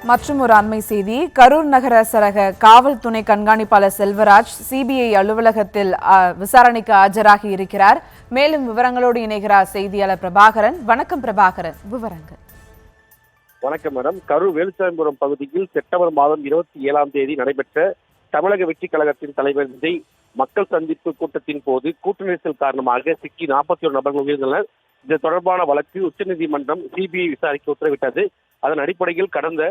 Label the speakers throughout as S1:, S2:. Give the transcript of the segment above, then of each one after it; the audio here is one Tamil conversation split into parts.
S1: மற்றும் ஒரு அண்மை செய்தி, கரூர் நகர சரக காவல் துணை கண்காணிப்பாளர் செல்வராஜ் சிபிஐ அலுவலகத்தில் விசாரணைக்கு ஆஜராகி இருக்கிறார். மேலும் விவரங்களோடு இணைகிறார் செய்தியாளர் பிரபாகரன். வணக்கம் பிரபாகரன், விவரங்கள்.
S2: வணக்கம் மேடம். கரூர் வேலுசாமிபுரம் பகுதியில் செப்டம்பர் மாதம் 27ஆம் தேதி நடைபெற்ற தமிழக வெற்றி கழகத்தின் தலைவர் விஜய் மக்கள் சந்திப்பு கூட்டத்தின் போது கூட்ட நெரிசல் காரணமாக சிக்கி 41 நபர்கள் உயிரிழந்தனர். இது தொடர்பான வழக்கு உச்சநீதிமன்றம் சிபிஐ விசாரிக்க உத்தரவிட்டது. அதன் அடிப்படையில் கடந்த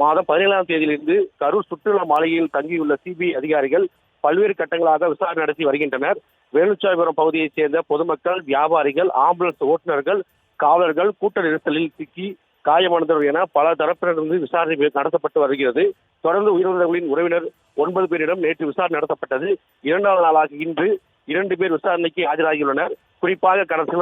S2: மாதம் 17ஆம் தேதியிலிருந்து கரூர் சுற்றுலா மாளிகையில் தங்கியுள்ள சிபிஐ அதிகாரிகள் பல்வேறு கட்டங்களாக விசாரணை நடத்தி வருகின்றனர். வேலுச்சாமிபுரம் பகுதியைச் சேர்ந்த பொதுமக்கள், வியாபாரிகள், ஆம்புலன்ஸ் ஓட்டுநர்கள், காவலர்கள் கூட்ட நெரிசலில் சிக்கி காயமடைந்தவர் என பல தரப்பினரிலிருந்து விசாரணை நடத்தப்பட்டு வருகிறது. தொடர்ந்து உயிரிழந்தவர்களின் உறவினர் 9 பேரிடம் நேற்று விசாரணை நடத்தப்பட்டது. 2வது நாளாக இன்று 2 பேர் விசாரணைக்கு ஆஜராகியுள்ளனர். குறிப்பாக கடந்த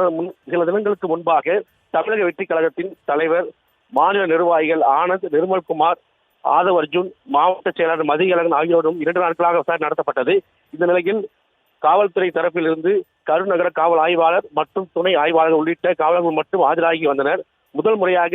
S2: சில தினங்களுக்கு முன்பாக தமிழக வெற்றி கழகத்தின் தலைவர், மாநில நிர்வாகிகள் ஆனந்த், நிர்மல்குமார், ஆதவ் அர்ஜுன், மாவட்ட செயலாளர் மதியழகன் ஆகியோரும் 2 நாட்களாக விசாரணை நடத்தப்பட்டது. இந்த நிலையில் காவல்துறை தரப்பிலிருந்து கரூர் நகர காவல் ஆய்வாளர் மற்றும் துணை ஆய்வாளர்கள் உள்ளிட்ட காவலர்கள் மட்டும் ஆஜராகி வந்தனர். முதல் முறையாக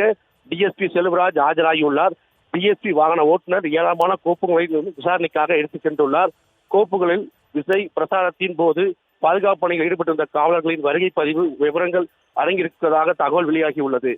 S2: டிஎஸ்பி செல்வராஜ் ஆஜராகியுள்ளார். டிஎஸ்பி வாகன ஓட்டுநர் ஏராளமான கோப்புகளை விசாரணைக்காக எடுத்துச் சென்றுள்ளார். கோப்புகளில் விஜய் பிரசாரத்தின் போது பாதுகாப்பு பணியில் ஈடுபட்டிருந்த காவலர்களின் வருகை பதிவு விவரங்கள் அடங்கியிருப்பதாக தகவல் வெளியாகியுள்ளது.